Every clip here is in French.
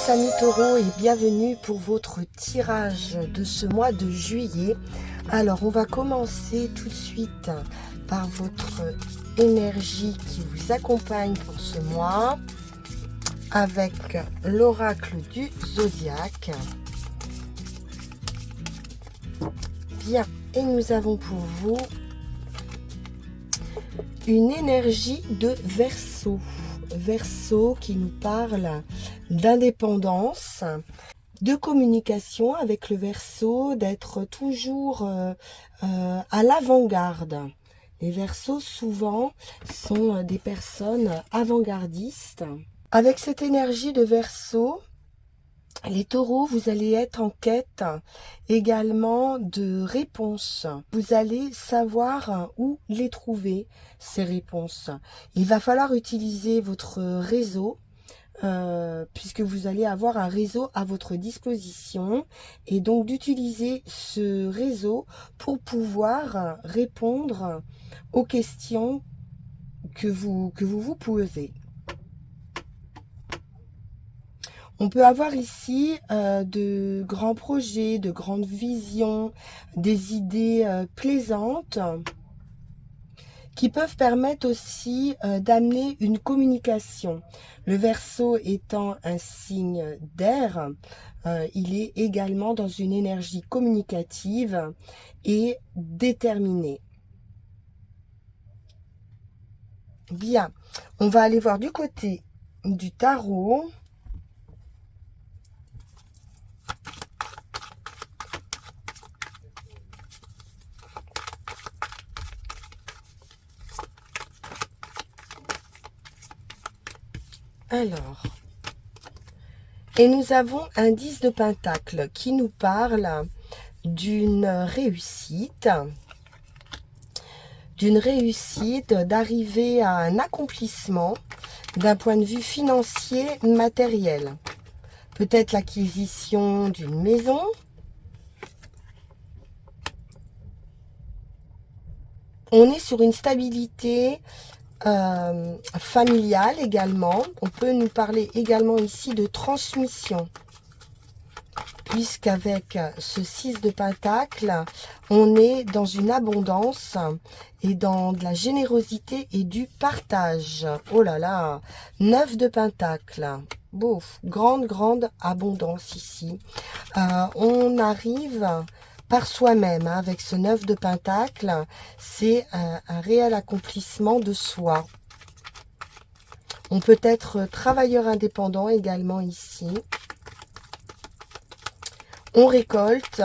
mes amis taureaux et bienvenue pour votre tirage de ce mois de juillet. Alors on va commencer tout de suite par votre énergie qui vous accompagne pour ce mois avec l'oracle du zodiaque. Bien, et nous avons pour vous une énergie de Verseau. Verseau qui nous parle d'indépendance, de communication avec le Verseau, d'être toujours à l'avant-garde. Les Verseaux souvent sont des personnes avant-gardistes. Avec cette énergie de Verseau, les taureaux, vous allez être en quête également de réponses. Vous allez savoir où les trouver, ces réponses. Il va falloir utiliser votre réseau, puisque vous allez avoir un réseau à votre disposition. Et donc d'utiliser ce réseau pour pouvoir répondre aux questions que vous vous posez. On peut avoir ici de grands projets, de grandes visions, des idées plaisantes qui peuvent permettre aussi d'amener une communication. Le Verseau étant un signe d'air, il est également dans une énergie communicative et déterminée. Bien, on va aller voir du côté du tarot. Alors, et nous avons un 10 de Pentacle qui nous parle d'une réussite, d'arriver à un accomplissement d'un point de vue financier, matériel. Peut-être l'acquisition d'une maison, on est sur une stabilité familiale également. On peut nous parler également ici de transmission, puisqu'avec ce 6 de Pentacle, on est dans une abondance et dans de la générosité et du partage. Oh là là, 9 de Pentacle. Bouf, grande abondance ici. On arrive par soi-même, avec ce 9 de Pentacle, c'est un réel accomplissement de soi. On peut être travailleur indépendant également ici. On récolte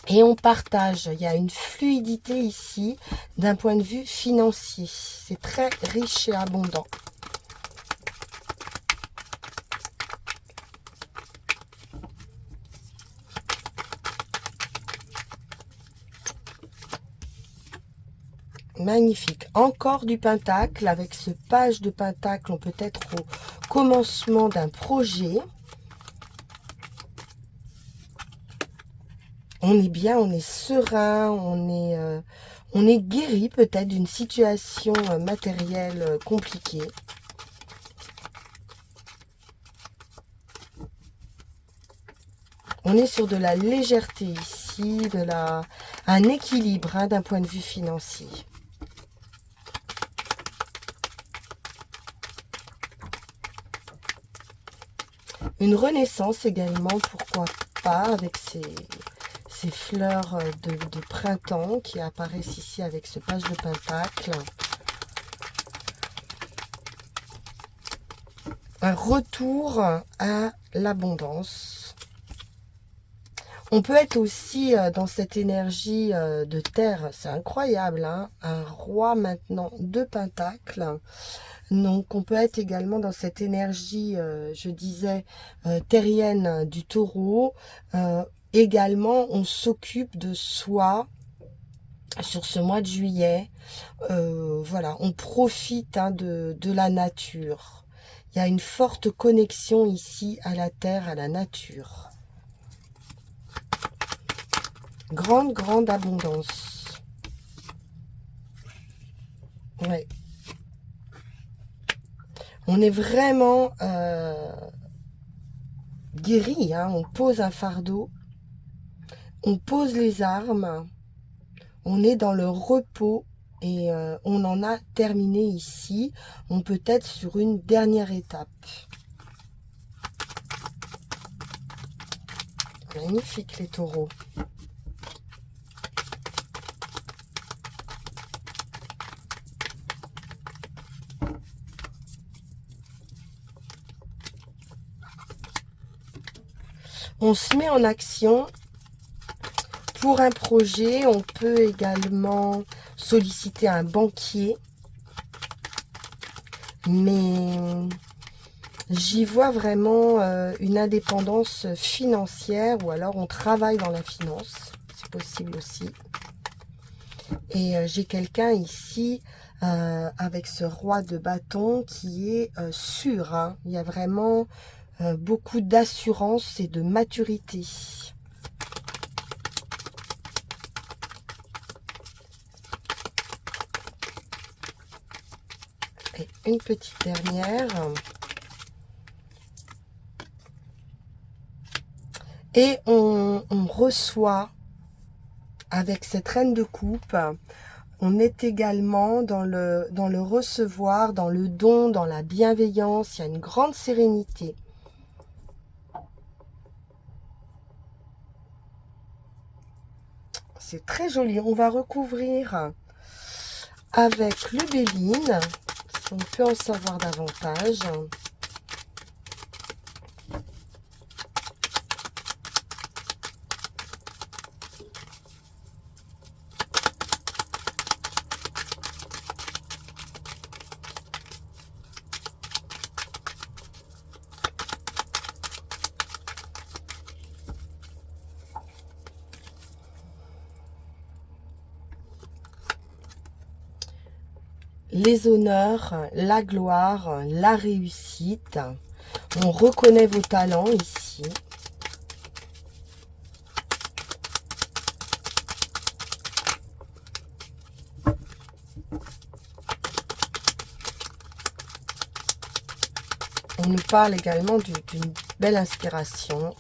et on partage. Il y a une fluidité ici d'un point de vue financier. C'est très riche et abondant. Magnifique. Encore du Pentacle. Avec ce page de Pentacle, on peut être au commencement d'un projet. On est bien, on est serein, on est guéri peut-être d'une situation matérielle compliquée. On est sur de la légèreté ici, un équilibre d'un point de vue financier. Une renaissance également, pourquoi pas, avec ces fleurs de printemps qui apparaissent ici avec ce page de Pentacle. Un retour à l'abondance. On peut être aussi dans cette énergie de terre, c'est incroyable, hein, un roi maintenant de Pentacle. Donc on peut être également dans cette énergie, je disais, terrienne du taureau. Également, on s'occupe de soi sur ce mois de juillet. Voilà, on profite de la nature. Il y a une forte connexion ici à la terre, à la nature. Grande abondance. Ouais. On est vraiment guéri, hein. On pose un fardeau, on pose les armes, on est dans le repos et on en a terminé ici. On peut être sur une dernière étape. Magnifique les taureaux. On se met en action pour un projet. On peut également solliciter un banquier. Mais j'y vois vraiment une indépendance financière, ou alors on travaille dans la finance. C'est possible aussi. Et j'ai quelqu'un ici avec ce roi de bâton qui est sûr. Hein. Il y a vraiment beaucoup d'assurance et de maturité. Et une petite dernière. Et on reçoit, avec cette reine de coupe, on est également dans le recevoir, dans le don, dans la bienveillance. Il y a une grande sérénité. C'est très joli. On va recouvrir avec le Béline, si on peut en savoir davantage. Les honneurs, la gloire, la réussite. On reconnaît vos talents ici. On nous parle également d'une belle inspiration.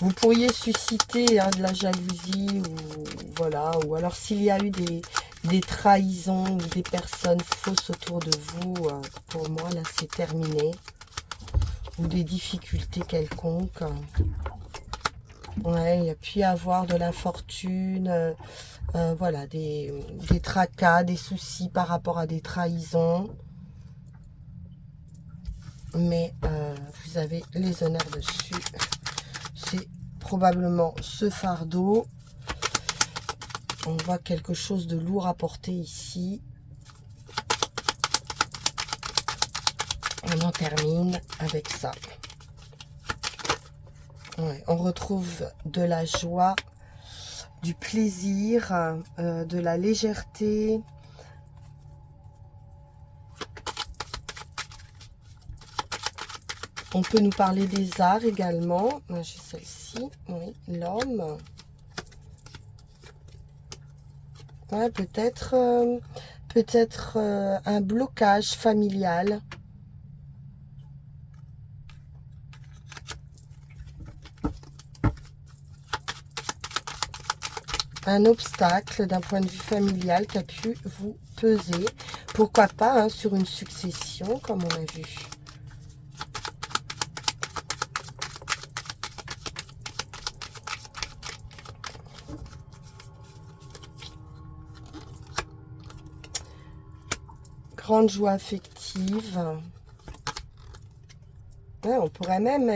Vous pourriez susciter de la jalousie, ou voilà, ou alors s'il y a eu des trahisons ou des personnes fausses autour de vous, pour moi là c'est terminé. Ou des difficultés quelconques. Ouais, il y a pu y avoir de l'infortune, voilà, des tracas, des soucis par rapport à des trahisons. Mais vous avez les honneurs dessus. C'est probablement ce fardeau. On voit quelque chose de lourd à porter ici. On en termine avec ça. Ouais, on retrouve de la joie, du plaisir, de la légèreté. On peut nous parler des arts également. J'ai celle-ci, oui, l'homme. Ouais, peut-être un blocage familial. Un obstacle d'un point de vue familial qui a pu vous peser. Pourquoi pas hein, sur une succession, comme on a vu. Grande joie affective. Ouais, on pourrait même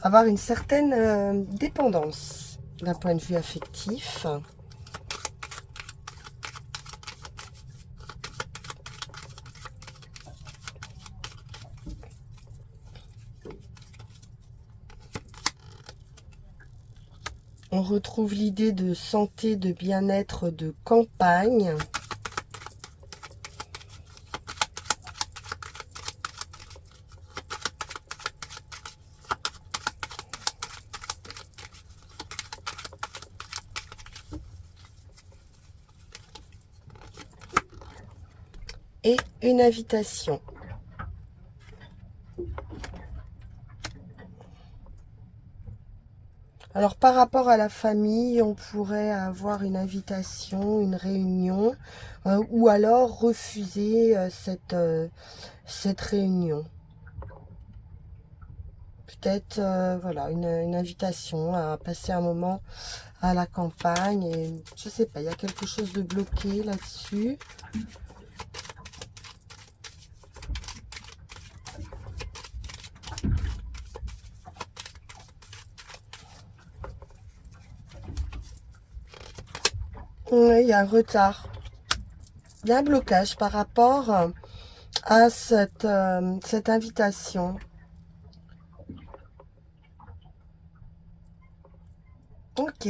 avoir une certaine dépendance d'un point de vue affectif. On retrouve l'idée de santé, de bien-être, de campagne. et une invitation. Alors, par rapport à la famille, on pourrait avoir une invitation, une réunion, ou alors refuser cette réunion. Peut-être, voilà, une invitation à passer un moment à la campagne. Et je sais pas, il y a quelque chose de bloqué là-dessus. Oui, il y a un retard. Il y a un blocage par rapport à cette invitation. Ok,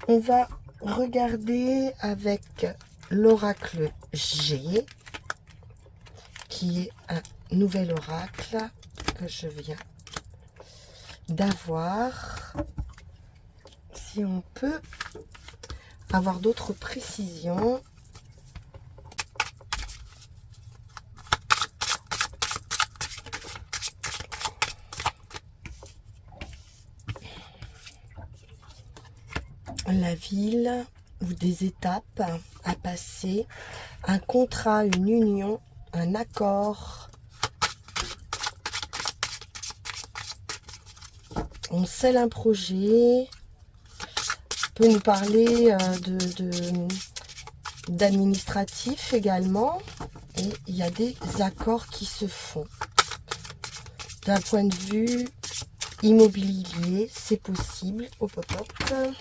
on va regarder avec l'oracle G, qui est un nouvel oracle que je viens d'avoir. Si on peut avoir d'autres précisions. La ville ou des étapes à passer, un contrat, une union, un accord. On scelle un projet, peut nous parler d'administratif également, et il y a des accords qui se font. D'un point de vue immobilier, c'est possible. Hop, hop, hop.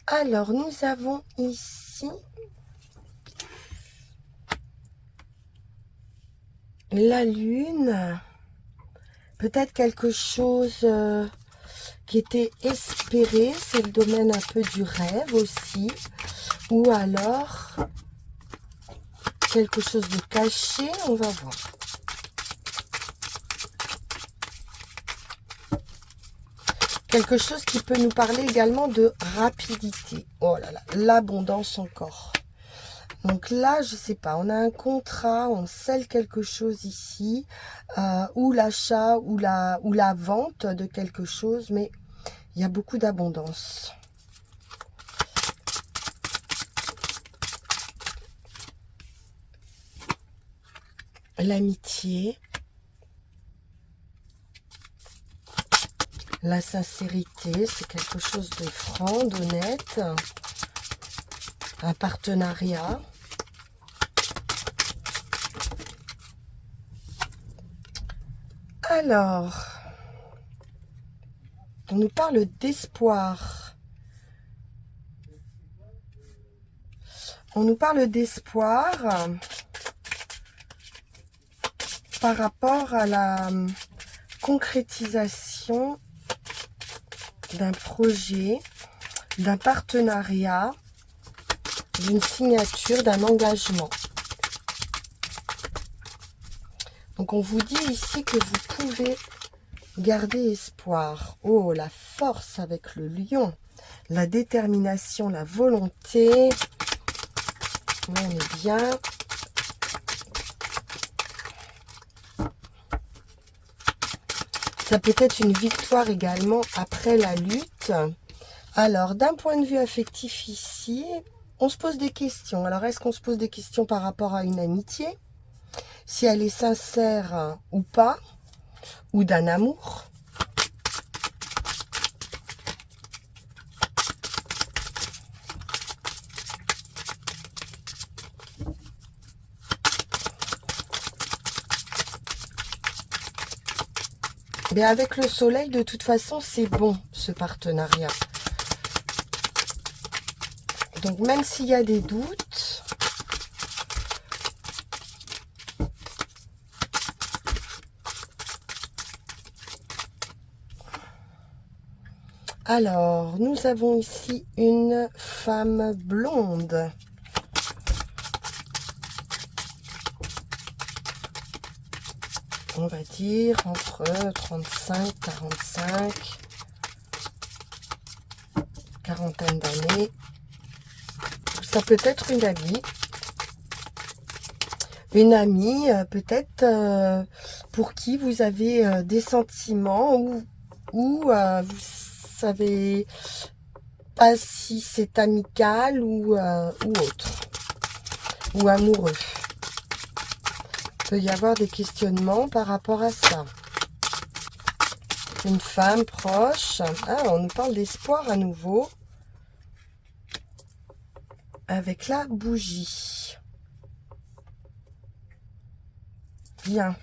Alors, nous avons ici la lune. Peut-être quelque chose qui était espéré, c'est le domaine un peu du rêve aussi. Ou alors, quelque chose de caché, on va voir. Quelque chose qui peut nous parler également de rapidité. Oh là là, l'abondance encore. Donc là, je sais pas, on a un contrat, on scelle quelque chose ici, ou l'achat ou la vente de quelque chose, mais il y a beaucoup d'abondance. L'amitié, la sincérité, c'est quelque chose de franc, d'honnête, un partenariat. Alors, on nous parle d'espoir. On nous parle d'espoir par rapport à la concrétisation d'un projet, d'un partenariat, d'une signature, d'un engagement. Donc on vous dit ici que vous pouvez garder espoir. Oh, la force avec le lion, la détermination, la volonté. On est bien. Ça peut être une victoire également après la lutte. Alors, d'un point de vue affectif ici, on se pose des questions. Alors, est-ce qu'on se pose des questions par rapport à une amitié? Si elle est sincère ou pas? Ou d'un amour? Mais avec le soleil, de toute façon, c'est bon, ce partenariat. Donc, même s'il y a des doutes, alors, nous avons ici une femme blonde. On va dire entre 35 et 45. quarantaine d'années. Ça peut être une amie. Une amie, peut-être pour qui vous avez des sentiments ou vous savez pas si c'est amical ou autre, ou amoureux. Il peut y avoir des questionnements par rapport à ça. Une femme proche. Ah, on nous parle d'espoir à nouveau. Avec la bougie. Bien.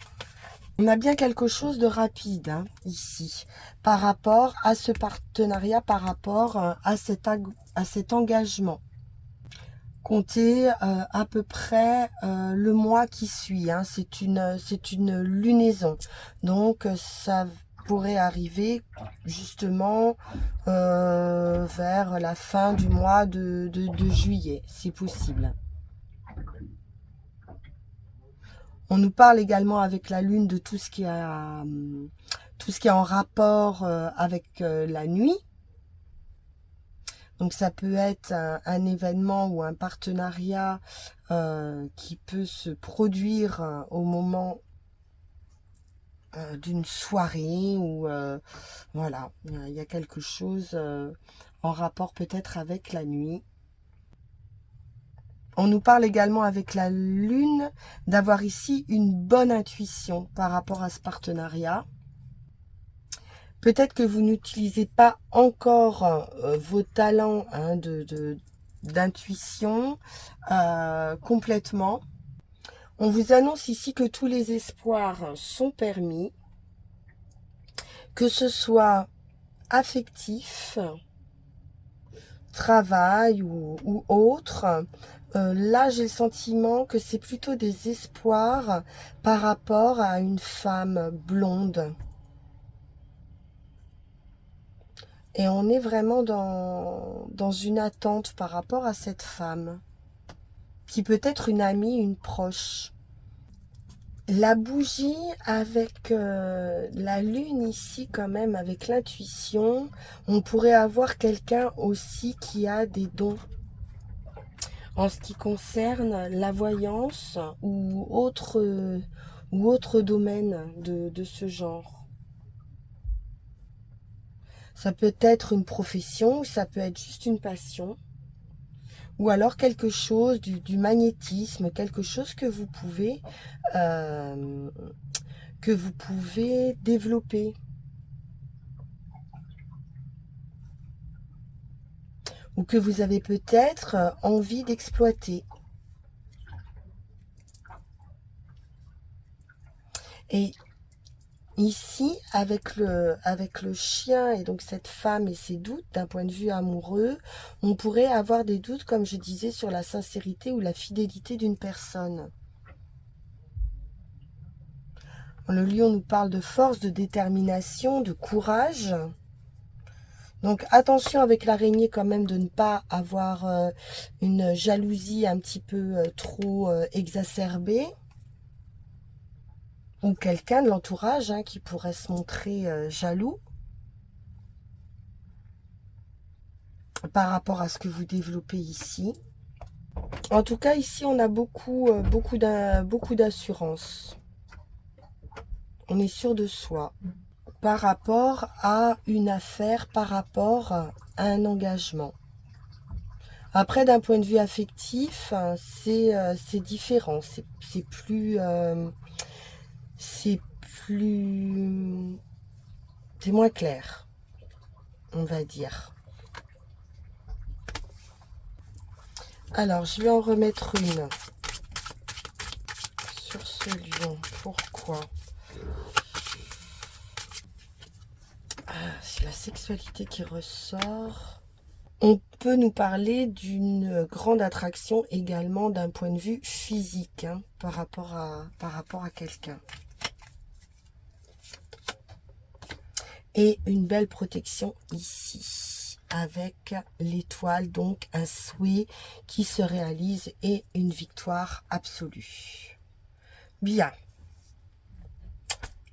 On a bien quelque chose de rapide hein, ici. Par rapport à ce partenariat, par rapport à cet engagement. Comptez à peu près le mois qui suit. Hein. C'est une lunaison. Donc, ça pourrait arriver justement vers la fin du mois de juillet. C'est possible. On nous parle également avec la lune de tout ce qui est en rapport avec la nuit. Donc ça peut être un événement ou un partenariat qui peut se produire au moment d'une soirée ou voilà, il y a quelque chose en rapport peut-être avec la nuit. On nous parle également avec la lune d'avoir ici une bonne intuition par rapport à ce partenariat. Peut-être que vous n'utilisez pas encore vos talents hein, d'intuition complètement. On vous annonce ici que tous les espoirs sont permis, que ce soit affectif, travail ou autre. Là, j'ai le sentiment que c'est plutôt des espoirs par rapport à une femme blonde. Et on est vraiment dans une attente par rapport à cette femme, qui peut être une amie, une proche. La bougie avec la lune ici quand même, avec l'intuition, on pourrait avoir quelqu'un aussi qui a des dons. En ce qui concerne la voyance ou autre domaine de ce genre. Ça peut être une profession, ou ça peut être juste une passion. Ou alors quelque chose du magnétisme, quelque chose que vous pouvez développer. Ou que vous avez peut-être envie d'exploiter. Et ici, avec le chien et donc cette femme et ses doutes d'un point de vue amoureux, on pourrait avoir des doutes, comme je disais, sur la sincérité ou la fidélité d'une personne. Le lion nous parle de force, de détermination, de courage. Donc attention avec l'araignée quand même de ne pas avoir une jalousie un petit peu trop exacerbée. Ou quelqu'un de l'entourage hein, qui pourrait se montrer jaloux par rapport à ce que vous développez ici. En tout cas, ici, on a beaucoup d'assurance. On est sûr de soi. Par rapport à une affaire, par rapport à un engagement. Après, d'un point de vue affectif, c'est différent. C'est plus... c'est moins clair, on va dire. Alors, je vais en remettre une sur ce lion. Pourquoi? C'est la sexualité qui ressort. On peut nous parler d'une grande attraction également d'un point de vue physique hein, par rapport à quelqu'un. Et une belle protection ici, avec l'étoile, donc un souhait qui se réalise et une victoire absolue. Bien.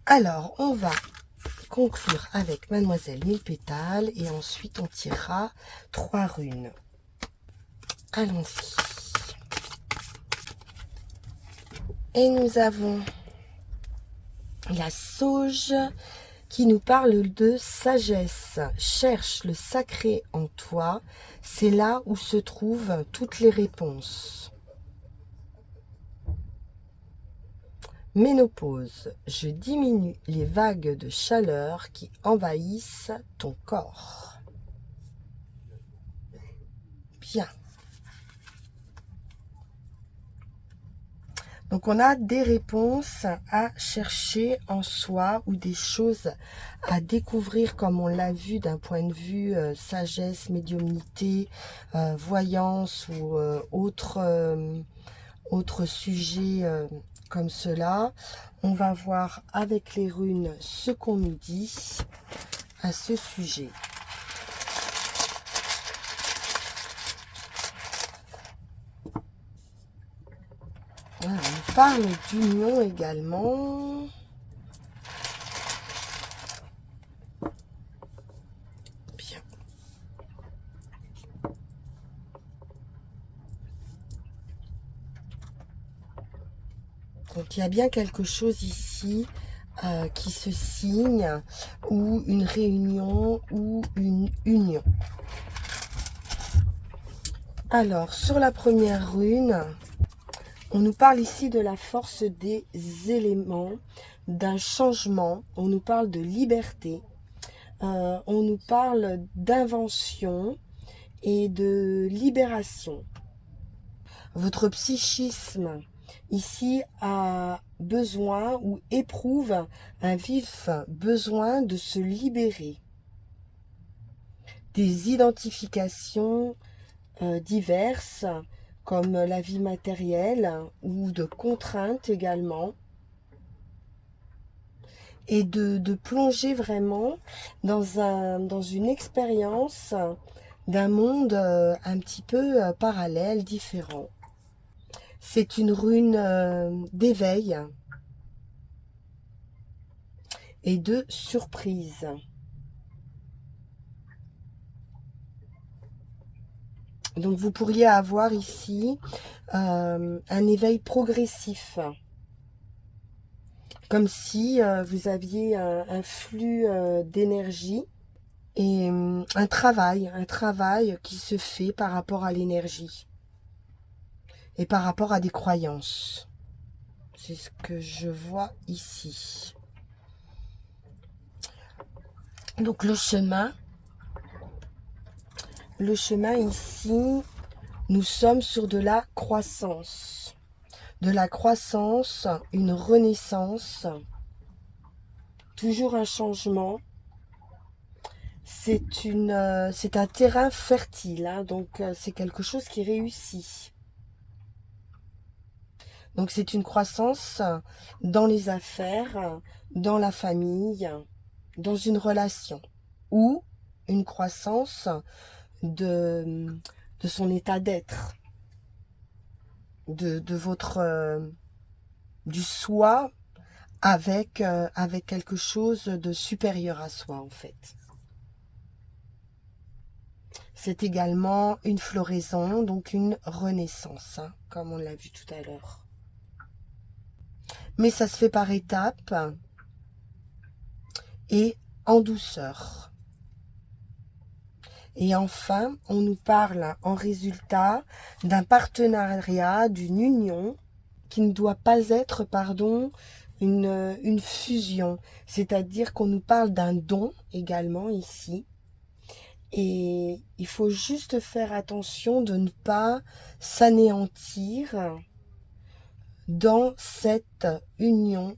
Alors, on va conclure avec Mademoiselle Mille Pétales et ensuite on tirera 3 runes. Allons-y. Et nous avons la sauge qui nous parle de sagesse. Cherche le sacré en toi, c'est là où se trouvent toutes les réponses. Ménopause, je diminue les vagues de chaleur qui envahissent ton corps. Bien. Donc on a des réponses à chercher en soi ou des choses à découvrir comme on l'a vu d'un point de vue sagesse, médiumnité, voyance ou autre sujet comme cela. On va voir avec les runes ce qu'on nous dit à ce sujet. Voilà, on parle d'union également. Bien. Donc il y a bien quelque chose ici qui se signe, ou une réunion, ou une union. Alors, sur la première rune, on nous parle ici de la force des éléments, d'un changement, on nous parle de liberté, on nous parle d'invention et de libération. Votre psychisme ici a besoin ou éprouve un vif besoin de se libérer des identifications diverses comme la vie matérielle ou de contraintes également, et de plonger vraiment dans une expérience d'un monde un petit peu parallèle, différent. C'est une rune d'éveil et de surprise. Donc vous pourriez avoir ici un éveil progressif. Comme si vous aviez un flux d'énergie et un travail qui se fait par rapport à l'énergie et par rapport à des croyances. C'est ce que je vois ici. Donc le chemin ici, nous sommes sur de la croissance. De la croissance, une renaissance, toujours un changement. C'est un terrain fertile, hein, donc c'est quelque chose qui réussit. Donc c'est une croissance dans les affaires, dans la famille, dans une relation, ou une croissance de son état d'être, de votre du soi avec quelque chose de supérieur à soi en fait. C'est également une floraison, donc une renaissance, hein, comme on l'a vu tout à l'heure. Mais ça se fait par étapes et en douceur. Et enfin, on nous parle en résultat d'un partenariat, d'une union qui ne doit pas être, une fusion. C'est-à-dire qu'on nous parle d'un don également ici. Et il faut juste faire attention de ne pas s'anéantir dans cette union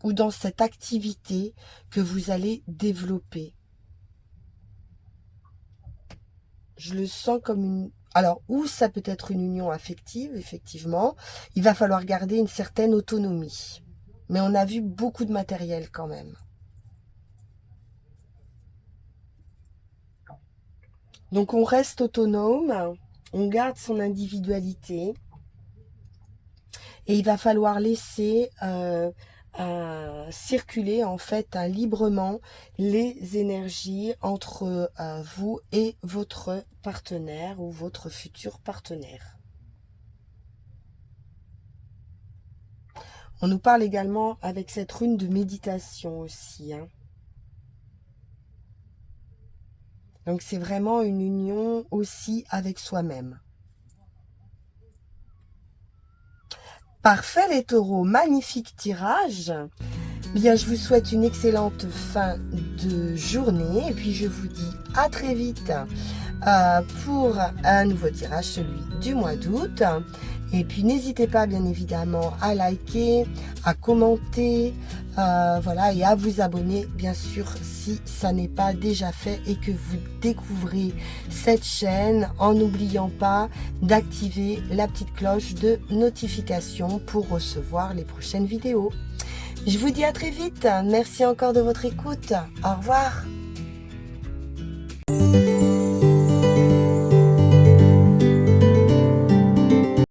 ou dans cette activité que vous allez développer. Je le sens comme une... Alors, ou ça peut être une union affective, effectivement. Il va falloir garder une certaine autonomie. Mais on a vu beaucoup de matériel quand même. Donc, on reste autonome, on garde son individualité. Et il va falloir laisser circuler en fait librement les énergies entre vous et votre partenaire ou votre futur partenaire. On nous parle également avec cette rune de méditation aussi. Donc c'est vraiment une union aussi avec soi-même. Parfait les taureaux, magnifique tirage. Bien, je vous souhaite une excellente fin de journée et puis je vous dis à très vite pour un nouveau tirage, celui du mois d'août. Et puis n'hésitez pas bien évidemment à liker, à commenter, voilà, et à vous abonner bien sûr si ça n'est pas déjà fait et que vous découvrez cette chaîne en n'oubliant pas d'activer la petite cloche de notification pour recevoir les prochaines vidéos. Je vous dis à très vite, merci encore de votre écoute, au revoir.